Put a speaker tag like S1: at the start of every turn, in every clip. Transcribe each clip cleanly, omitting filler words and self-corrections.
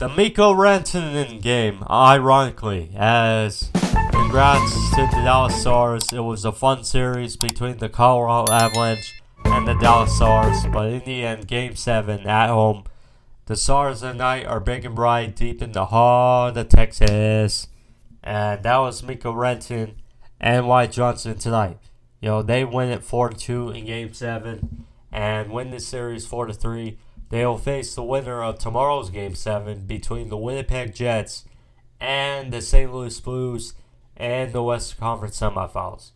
S1: The Mikko Rantanen game, ironically, as congrats to the Dallas Stars. It was a fun series between the Colorado Avalanche and the Dallas Stars, but in the end, Game 7 at home, the Stars tonight are big and bright deep in the heart of Texas. And that was Mikko Rantanen and Wyatt Johnston tonight. They win it 4-2 in Game 7 and win the series 4-3. They will face the winner of tomorrow's Game 7 between the Winnipeg Jets and the St. Louis Blues and the Western Conference semifinals.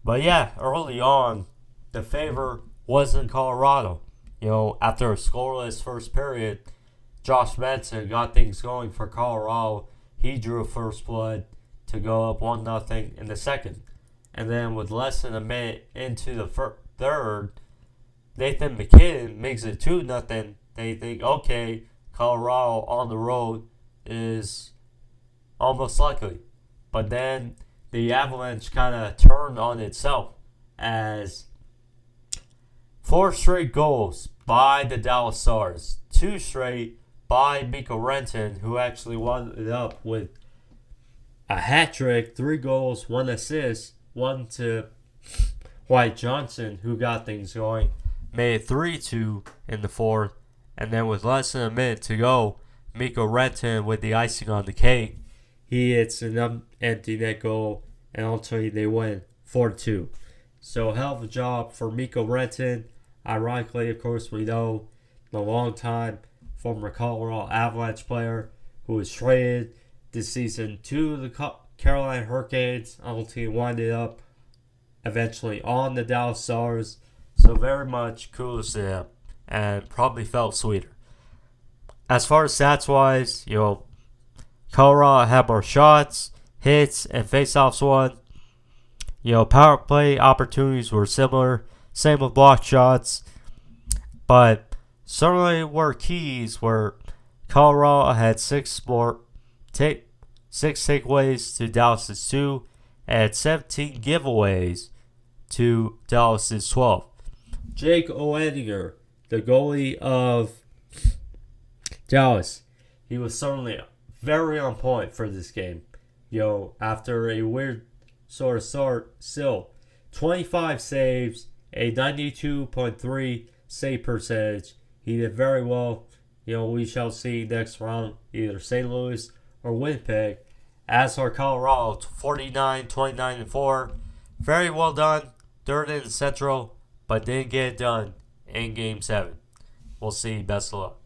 S1: But yeah, early on, the favor was in Colorado. After a scoreless first period, Josh Manson got things going for Colorado. He drew first blood to go up 1-0 in the second. And then with less than a minute into the third, Nathan McKinnon makes it 2-0. They think, okay, Colorado on the road is almost likely. But then the Avalanche kind of turned on itself as 4 straight goals by the Dallas Stars. 2 straight by Mikko Rantanen, who actually wound it up with a hat trick, 3 goals, 1 assist, 1 to Wyatt Johnston, who got things going. Made it 3-2 in the fourth, and then with less than a minute to go, Mikko Rantanen with the icing on the cake. He hits an empty net goal, and ultimately they win 4-2. So hell of a job for Mikko Rantanen. Ironically, of course, we know the long-time former Colorado Avalanche player who was traded this season to the Carolina Hurricanes. Ultimately winded up eventually on the Dallas Stars. So very much kudos to him, and probably felt sweeter. As far as stats-wise, Colorado had more shots, hits, and face-offs won. Power play opportunities were similar. Same with block shots. But certainly were keys where Colorado had 6 takeaways to Dallas's 2, and had 17 giveaways to Dallas's 12. Jake Oettinger, the goalie of Dallas, he was certainly very on point for this game. After a weird sort of start, still 25 saves, a 92.3 save percentage. He did very well. We shall see next round either St. Louis or Winnipeg. As for Colorado, 49, 29, and 4. Very well done. Third in the Central, but didn't get it done in Game 7. We'll see. Best of luck.